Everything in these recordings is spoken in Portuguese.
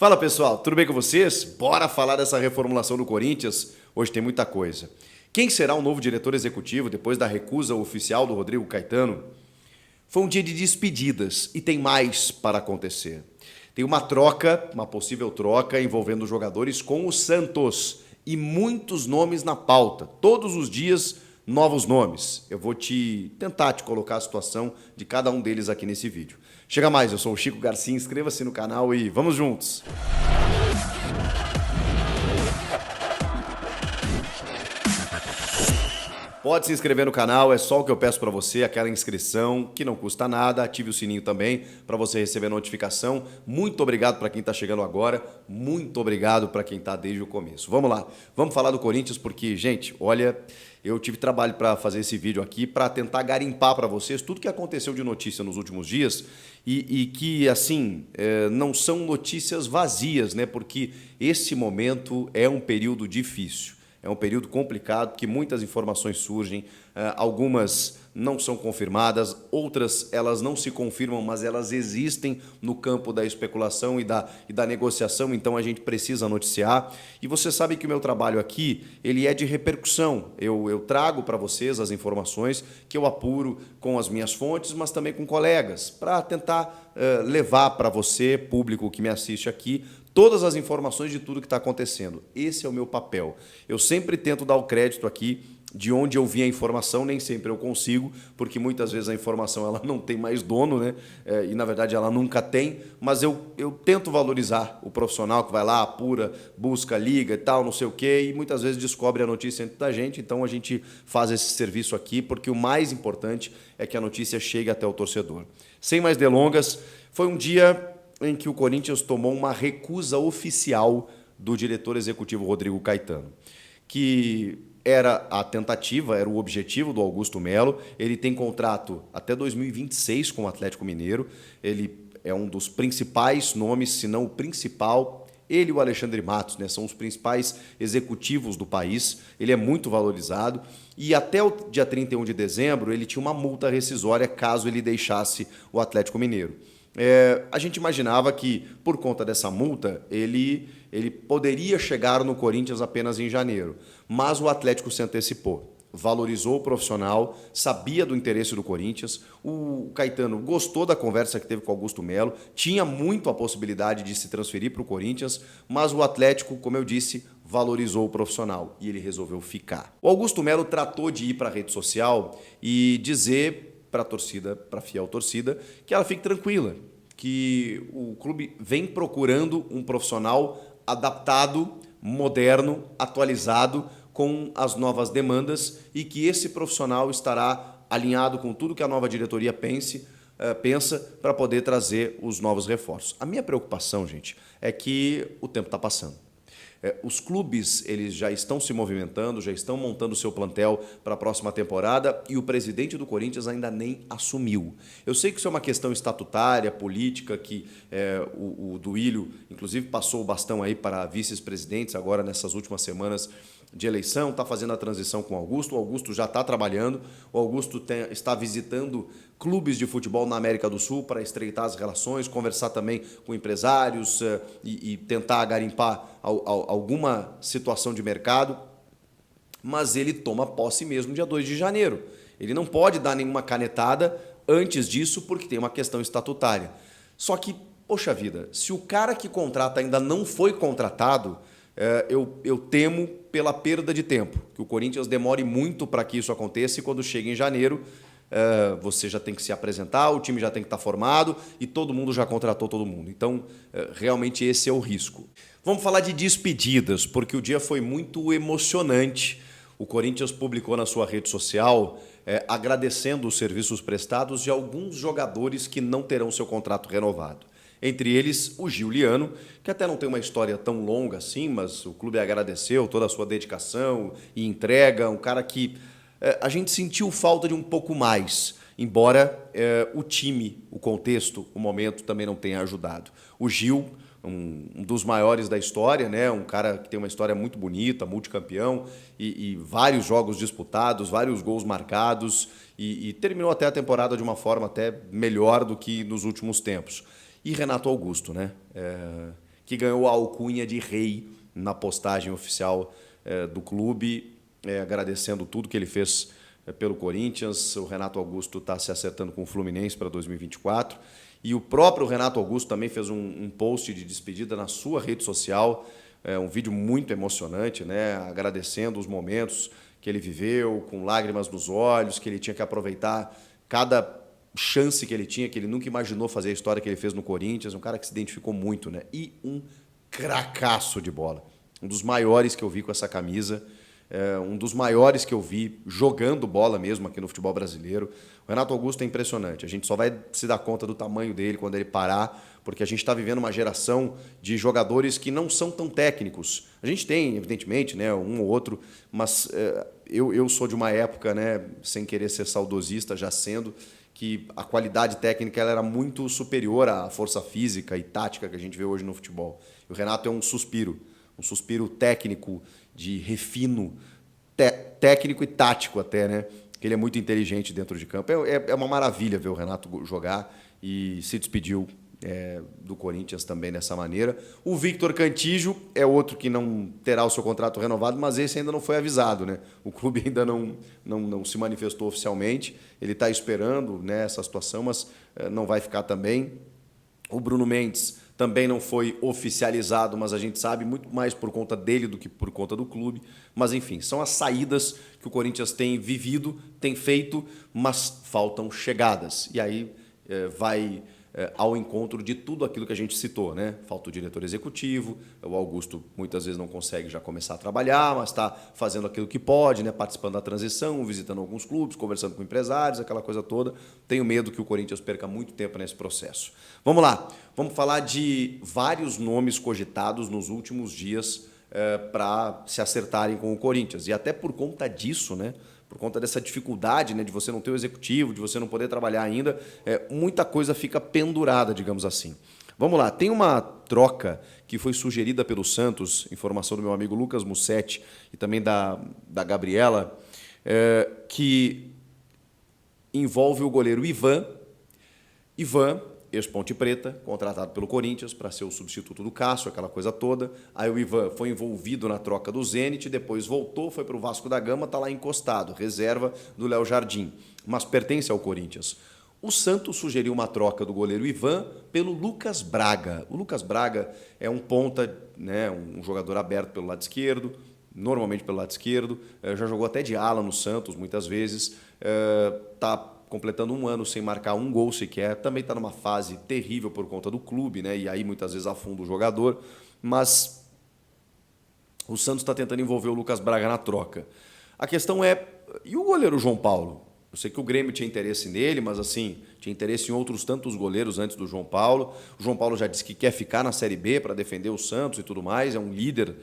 Fala pessoal, tudo bem com vocês? Bora falar dessa reformulação do Corinthians? Hoje tem muita coisa. Quem será o novo diretor executivo depois da recusa oficial do Rodrigo Caetano? Foi um dia de despedidas e tem mais para acontecer. Tem uma troca, uma possível troca envolvendo os jogadores com o Santos e muitos nomes na pauta. Todos os dias, novos nomes. Eu vou tentar te colocar a situação de cada um deles aqui nesse vídeo. Chega mais, eu sou o Chico Garcia, inscreva-se no canal e vamos juntos! Pode se inscrever no canal, é só o que eu peço para você, aquela inscrição que não custa nada, ative o sininho também para você receber a notificação. Muito obrigado para quem está chegando agora, muito obrigado para quem está desde o começo. Vamos lá, vamos falar do Corinthians porque, gente, olha, eu tive trabalho para fazer esse vídeo aqui para tentar garimpar para vocês tudo que aconteceu de notícia nos últimos dias e que, assim, não são notícias vazias, né? Porque esse momento é um período difícil. É um período complicado, porque muitas informações surgem, algumas não são confirmadas, outras elas não se confirmam, mas elas existem no campo da especulação e da negociação, então a gente precisa noticiar. E você sabe que o meu trabalho aqui, ele é de repercussão. Eu trago para vocês as informações que eu apuro com as minhas fontes, mas também com colegas, para tentar levar para você, público que me assiste aqui, todas as informações de tudo que está acontecendo. Esse é o meu papel. Eu sempre tento dar o crédito aqui de onde eu vi a informação, nem sempre eu consigo, porque muitas vezes a informação ela não tem mais dono, né? E na verdade ela nunca tem, mas eu tento valorizar o profissional que vai lá, apura, busca, liga e tal, não sei o quê, e muitas vezes descobre a notícia antes da gente, então a gente faz esse serviço aqui, porque o mais importante é que a notícia chegue até o torcedor. Sem mais delongas, foi um dia em que o Corinthians tomou uma recusa oficial do diretor executivo Rodrigo Caetano, que era a tentativa, era o objetivo do Augusto Melo. Ele tem contrato até 2026 com o Atlético Mineiro, ele é um dos principais nomes, se não o principal. Ele e o Alexandre Matos, né, são os principais executivos do país, ele é muito valorizado e até o dia 31 de dezembro ele tinha uma multa rescisória caso ele deixasse o Atlético Mineiro. A gente imaginava que, por conta dessa multa, ele poderia chegar no Corinthians apenas em janeiro. Mas o Atlético se antecipou, valorizou o profissional, sabia do interesse do Corinthians. O Caetano gostou da conversa que teve com o Augusto Melo, tinha muito a possibilidade de se transferir para o Corinthians, mas o Atlético, como eu disse, valorizou o profissional e ele resolveu ficar. O Augusto Melo tratou de ir para a rede social e dizer para a torcida, para a fiel torcida, que ela fique tranquila, que o clube vem procurando um profissional adaptado, moderno, atualizado com as novas demandas e que esse profissional estará alinhado com tudo que a nova diretoria pensa para poder trazer os novos reforços. A minha preocupação, gente, é que o tempo está passando. Os clubes eles já estão se movimentando, já estão montando o seu plantel para a próxima temporada e o presidente do Corinthians ainda nem assumiu. Eu sei que isso é uma questão estatutária, política, que o Duílio, inclusive, passou o bastão aí para vice-presidentes agora nessas últimas semanas de eleição, está fazendo a transição com o Augusto já está trabalhando, o Augusto está visitando clubes de futebol na América do Sul para estreitar as relações, conversar também com empresários e tentar garimpar alguma situação de mercado, mas ele toma posse mesmo dia 2 de janeiro. Ele não pode dar nenhuma canetada antes disso porque tem uma questão estatutária. Só que, poxa vida, se o cara que contrata ainda não foi contratado, eu temo pela perda de tempo, que o Corinthians demore muito para que isso aconteça e quando chega em janeiro, você já tem que se apresentar, o time já tem que estar formado e todo mundo já contratou todo mundo. Então, realmente esse é o risco. Vamos falar de despedidas, porque o dia foi muito emocionante. O Corinthians publicou na sua rede social agradecendo os serviços prestados de alguns jogadores que não terão seu contrato renovado. Entre eles, o Giuliano, que até não tem uma história tão longa assim, mas o clube agradeceu toda a sua dedicação e entrega, um cara que a gente sentiu falta de um pouco mais, embora o time, o contexto, o momento também não tenha ajudado. O Gil, um dos maiores da história, né? Um cara que tem uma história muito bonita, multicampeão e vários jogos disputados, vários gols marcados e terminou até a temporada de uma forma até melhor do que nos últimos tempos. E Renato Augusto, né? que ganhou a alcunha de rei na postagem oficial do clube, agradecendo tudo que ele fez pelo Corinthians. O Renato Augusto está se acertando com o Fluminense para 2024. E o próprio Renato Augusto também fez um post de despedida na sua rede social, um vídeo muito emocionante, né? Agradecendo os momentos que ele viveu, com lágrimas nos olhos, que ele tinha que aproveitar cada chance que ele tinha, que ele nunca imaginou fazer a história que ele fez no Corinthians. Um cara que se identificou muito, né? E um cracaço de bola. Um dos maiores que eu vi com essa camisa. Um dos maiores que eu vi jogando bola mesmo aqui no futebol brasileiro. O Renato Augusto é impressionante. A gente só vai se dar conta do tamanho dele quando ele parar, porque a gente está vivendo uma geração de jogadores que não são tão técnicos. A gente tem, evidentemente, né, um ou outro, mas eu sou de uma época, né, sem querer ser saudosista, já sendo, que a qualidade técnica ela era muito superior à força física e tática que a gente vê hoje no futebol. E o Renato é um suspiro técnico, de refino, técnico e tático até, né? Que ele é muito inteligente dentro de campo. É uma maravilha ver o Renato jogar e se despediu do Corinthians também dessa maneira. O Victor Cantillo é outro que não terá o seu contrato renovado, mas esse ainda não foi avisado, né? O clube ainda não se manifestou oficialmente. Ele está esperando, né, essa situação, mas não vai ficar também. O Bruno Mendes também não foi oficializado, mas a gente sabe muito mais por conta dele do que por conta do clube. Mas, enfim, são as saídas que o Corinthians tem vivido, tem feito, mas faltam chegadas. E aí vai ao encontro de tudo aquilo que a gente citou, né? Falta o diretor executivo, o Augusto muitas vezes não consegue já começar a trabalhar, mas está fazendo aquilo que pode, né? Participando da transição, visitando alguns clubes, conversando com empresários, aquela coisa toda. Tenho medo que o Corinthians perca muito tempo nesse processo. Vamos lá, vamos falar de vários nomes cogitados nos últimos dias para se acertarem com o Corinthians. E até por conta disso, né? Por conta dessa dificuldade, né, de você não ter o executivo, de você não poder trabalhar ainda, muita coisa fica pendurada, digamos assim. Vamos lá, tem uma troca que foi sugerida pelo Santos, informação do meu amigo Lucas Mussetti e também da Gabriela, que envolve o goleiro Ivan, ex-Ponte Preta, contratado pelo Corinthians para ser o substituto do Cássio, aquela coisa toda. Aí o Ivan foi envolvido na troca do Zenit, depois voltou, foi para o Vasco da Gama, está lá encostado, reserva do Léo Jardim, mas pertence ao Corinthians. O Santos sugeriu uma troca do goleiro Ivan pelo Lucas Braga. O Lucas Braga é um ponta, né, um jogador aberto pelo lado esquerdo, normalmente pelo lado esquerdo, já jogou até de ala no Santos muitas vezes, está completando 1 ano sem marcar um gol sequer, também está numa fase terrível por conta do clube, né? E aí muitas vezes afunda o jogador, mas o Santos está tentando envolver o Lucas Braga na troca. A questão é, e o goleiro João Paulo? Eu sei que o Grêmio tinha interesse nele, mas assim, tinha interesse em outros tantos goleiros antes do João Paulo. O João Paulo já disse que quer ficar na Série B para defender o Santos e tudo mais, é um líder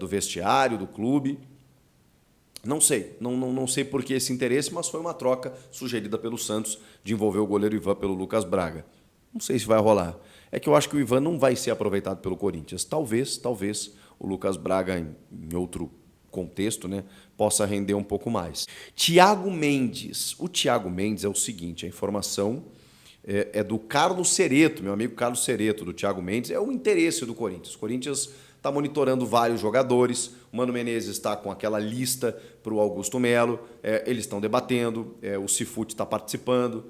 do vestiário, do clube. Não sei, não sei por que esse interesse, mas foi uma troca sugerida pelo Santos de envolver o goleiro Ivan pelo Lucas Braga. Não sei se vai rolar. É que eu acho que o Ivan não vai ser aproveitado pelo Corinthians. Talvez o Lucas Braga, em outro contexto, né, possa render um pouco mais. Thiago Mendes. O Thiago Mendes é o seguinte, a informação é do Carlos Cereto, meu amigo Carlos Cereto, do Thiago Mendes, é o interesse do Corinthians. O Corinthians está monitorando vários jogadores, o Mano Menezes está com aquela lista para o Augusto Melo, eles estão debatendo, o Cifute está participando,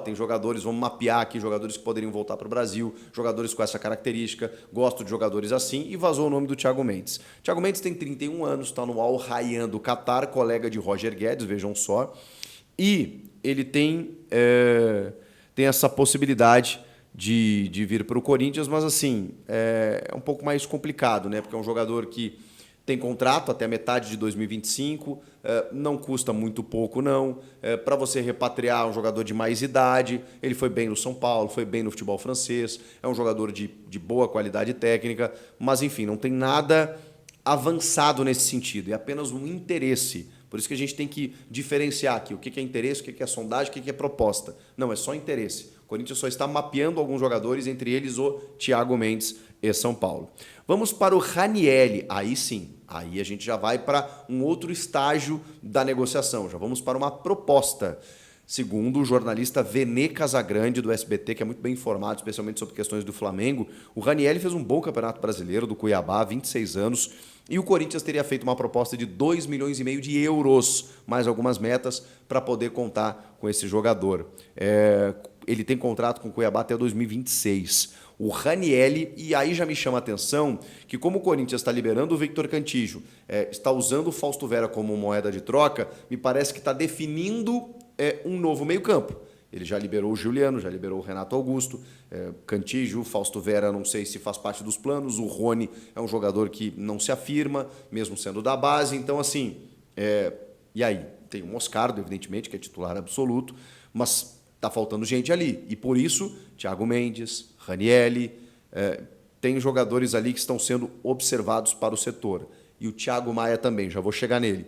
tem jogadores, vamos mapear aqui jogadores que poderiam voltar para o Brasil, jogadores com essa característica, gosto de jogadores assim, e vazou o nome do Thiago Mendes. Thiago Mendes tem 31 anos, está no Al Rayyan do Catar, colega de Roger Guedes, vejam só, e ele tem essa possibilidade de vir para o Corinthians, mas assim, é um pouco mais complicado, né? Porque é um jogador que tem contrato até metade de 2025, não custa muito pouco, não. Para você repatriar um jogador de mais idade, ele foi bem no São Paulo, foi bem no futebol francês, é um jogador de boa qualidade técnica, mas enfim, não tem nada avançado nesse sentido, é apenas um interesse. Por isso que a gente tem que diferenciar aqui o que é interesse, o que é sondagem, o que é proposta. Não, é só interesse. O Corinthians só está mapeando alguns jogadores, entre eles o Thiago Mendes e São Paulo. Vamos para o Ranieri. Aí sim, aí a gente já vai para um outro estágio da negociação. Já vamos para uma proposta. Segundo o jornalista Vene Casagrande, do SBT, que é muito bem informado, especialmente sobre questões do Flamengo, o Ranieri fez um bom campeonato brasileiro do Cuiabá, 26 anos, e o Corinthians teria feito uma proposta de 2,5 milhões de euros, mais algumas metas, para poder contar com esse jogador. Ele tem contrato com o Cuiabá até 2026. O Ranieri, e aí já me chama a atenção que como o Corinthians está liberando o Victor Cantillo, está usando o Fausto Vera como moeda de troca, me parece que está definindo um novo meio-campo. Ele já liberou o Juliano, já liberou o Renato Augusto, Cantillo, Fausto Vera, não sei se faz parte dos planos, o Rony é um jogador que não se afirma, mesmo sendo da base, então assim, e aí? Tem o Moscardo, evidentemente, que é titular absoluto, mas está faltando gente ali, e por isso, Thiago Mendes, Ranieri, tem jogadores ali que estão sendo observados para o setor, e o Thiago Maia também, já vou chegar nele.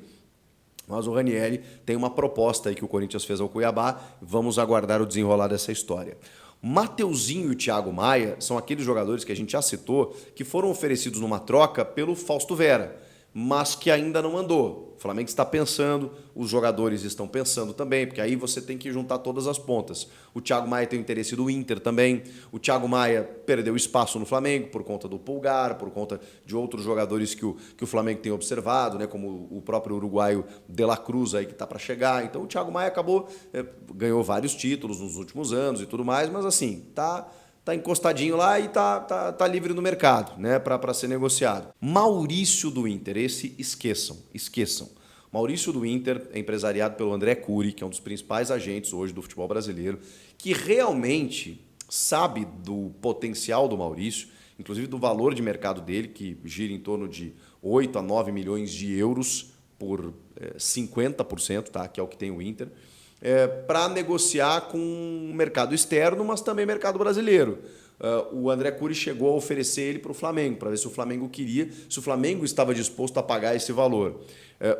Mas o Ranieri tem uma proposta aí que o Corinthians fez ao Cuiabá. Vamos aguardar o desenrolar dessa história. Mateuzinho e o Thiago Maia são aqueles jogadores que a gente já citou que foram oferecidos numa troca pelo Fausto Vera, mas que ainda não andou. O Flamengo está pensando, os jogadores estão pensando também, porque aí você tem que juntar todas as pontas. O Thiago Maia tem o interesse do Inter também. O Thiago Maia perdeu espaço no Flamengo por conta do Pulgar, por conta de outros jogadores que o Flamengo tem observado, né, como o próprio uruguaio De La Cruz aí que está para chegar. Então o Thiago Maia ganhou vários títulos nos últimos anos e tudo mais, mas assim, tá encostadinho lá e tá livre no mercado, né, para ser negociado. Maurício do Inter, esse esqueçam. Maurício do Inter é empresariado pelo André Curi, que é um dos principais agentes hoje do futebol brasileiro, que realmente sabe do potencial do Maurício, inclusive do valor de mercado dele, que gira em torno de 8 a 9 milhões de euros por 50%, tá, que é o que tem o Inter, para negociar com o mercado externo, mas também mercado brasileiro. O André Curi chegou a oferecer ele para o Flamengo, para ver se o Flamengo queria, se o Flamengo estava disposto a pagar esse valor.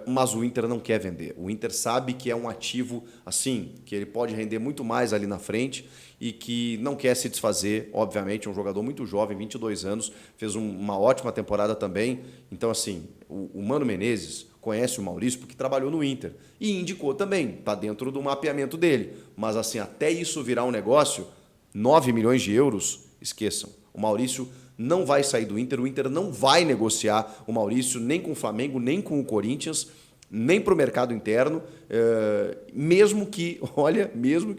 Mas o Inter não quer vender. O Inter sabe que é um ativo assim, que ele pode render muito mais ali na frente e que não quer se desfazer. Obviamente, é um jogador muito jovem, 22 anos, fez uma ótima temporada também. Então, assim, o Mano Menezes conhece o Maurício porque trabalhou no Inter e indicou também, está dentro do mapeamento dele. Mas, assim, até isso virar um negócio, 9 milhões de euros, esqueçam. O Maurício não vai sair do Inter, o Inter não vai negociar o Maurício nem com o Flamengo, nem com o Corinthians, nem para o mercado interno, mesmo que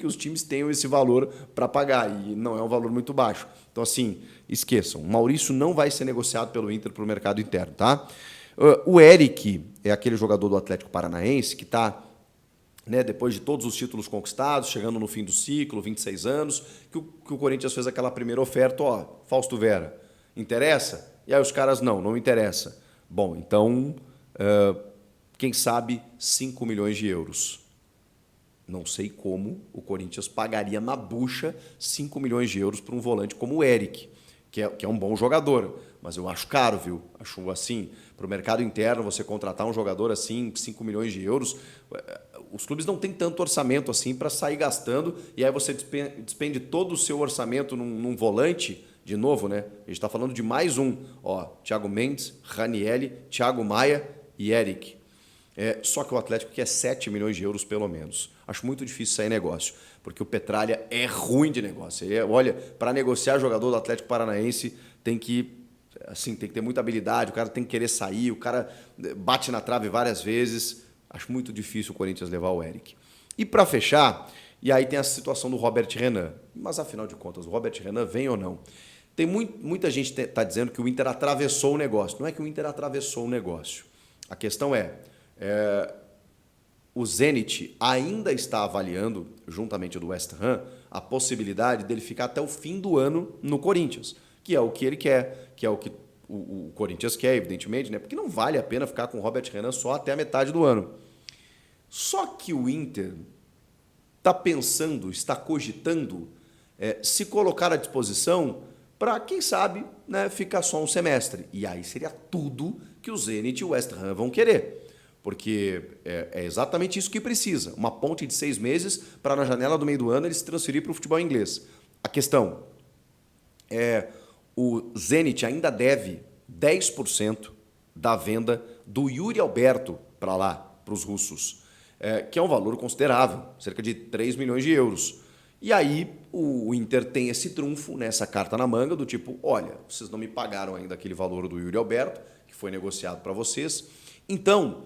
os times tenham esse valor para pagar, e não é um valor muito baixo. Então, assim, esqueçam, o Maurício não vai ser negociado pelo Inter para o mercado interno, tá? O Eric é aquele jogador do Atlético Paranaense que está, né, depois de todos os títulos conquistados, chegando no fim do ciclo, 26 anos, que o Corinthians fez aquela primeira oferta, Fausto Vera, interessa? E aí os caras, não interessa. Bom, então, quem sabe 5 milhões de euros. Não sei como o Corinthians pagaria na bucha 5 milhões de euros para um volante como o Eric, que é um bom jogador, mas eu acho caro, viu? Acho assim, para o mercado interno, você contratar um jogador assim, 5 milhões de euros, os clubes não têm tanto orçamento assim para sair gastando, e aí você despende todo o seu orçamento num volante, de novo, né? A gente está falando de mais um, Thiago Mendes, Ranieri, Thiago Maia e Eric. Só que o Atlético quer 7 milhões de euros pelo menos. Acho muito difícil sair negócio, porque o Petralha é ruim de negócio. Olha, para negociar jogador do Atlético Paranaense tem que ter muita habilidade, o cara tem que querer sair, o cara bate na trave várias vezes. Acho muito difícil o Corinthians levar o Eric. E para fechar, e aí tem a situação do Robert Renan. Mas afinal de contas, o Robert Renan vem ou não? Tem muita gente está dizendo que o Inter atravessou o negócio. Não é que o Inter atravessou o negócio. A questão o Zenit ainda está avaliando, juntamente do West Ham, a possibilidade dele ficar até o fim do ano no Corinthians, que é o que ele quer, que é o que o Corinthians quer, evidentemente, né? Porque não vale a pena ficar com o Robert Renan só até a metade do ano. Só que o Inter está cogitando se colocar à disposição para, quem sabe, né, ficar só um semestre. E aí seria tudo que o Zenit e o West Ham vão querer. Porque é exatamente isso que precisa. Uma ponte de 6 meses para, na janela do meio do ano, ele se transferir para o futebol inglês. A questão o Zenit ainda deve 10% da venda do Yuri Alberto para lá, para os russos. que é um valor considerável, cerca de 3 milhões de euros. E aí o Inter tem esse trunfo, né, essa carta na manga, do tipo, olha, vocês não me pagaram ainda aquele valor do Yuri Alberto, que foi negociado para vocês, então,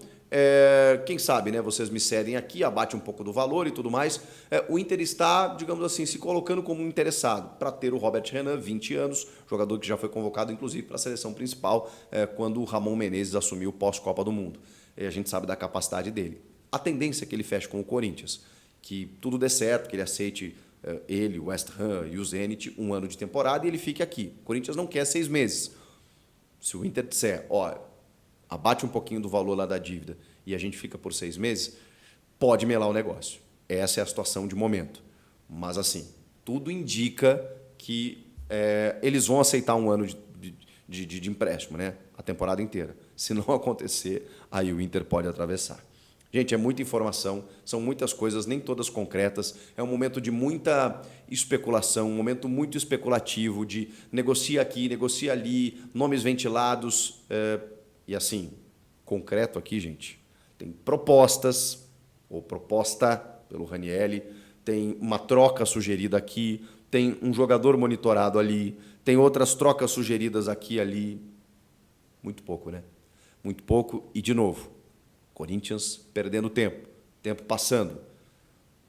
quem sabe, né, vocês me cedem aqui, abate um pouco do valor e tudo mais. O Inter está, digamos assim, se colocando como um interessado para ter o Robert Renan, 20 anos, jogador que já foi convocado, inclusive, para a seleção principal, quando o Ramon Menezes assumiu pós-Copa do Mundo. E a gente sabe da capacidade dele. A tendência é que ele feche com o Corinthians, que tudo dê certo, que ele aceite ele, o West Ham e o Zenit, um ano de temporada e ele fique aqui. O Corinthians não quer 6 meses. Se o Inter disser, ó, abate um pouquinho do valor lá da dívida e a gente fica por 6 meses, pode melar o negócio. Essa é a situação de momento. Mas, assim, tudo indica que eles vão aceitar um ano de empréstimo, né? A temporada inteira. Se não acontecer, aí o Inter pode atravessar. Gente, é muita informação, são muitas coisas, nem todas concretas. É um momento de muita especulação, um momento muito especulativo, de negocia aqui, negocia ali, nomes ventilados. E assim, concreto aqui, gente, tem propostas, ou proposta pelo Ranieri, tem uma troca sugerida aqui, tem um jogador monitorado ali, tem outras trocas sugeridas aqui e ali. Muito pouco, né? Muito pouco. E, de novo, Corinthians perdendo tempo, tempo passando.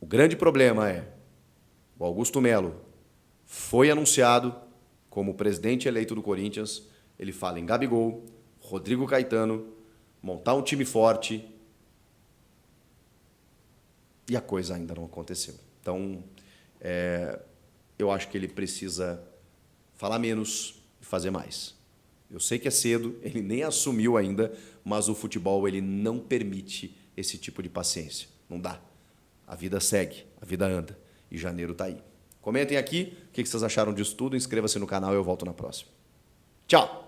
O grande problema é o Augusto Melo foi anunciado como presidente eleito do Corinthians, ele fala em Gabigol, Rodrigo Caetano, montar um time forte e a coisa ainda não aconteceu. Então, eu acho que ele precisa falar menos e fazer mais. Eu sei que é cedo, ele nem assumiu ainda, mas o futebol ele não permite esse tipo de paciência. Não dá. A vida segue, a vida anda. E janeiro está aí. Comentem aqui o que vocês acharam disso tudo, inscreva-se no canal e eu volto na próxima. Tchau!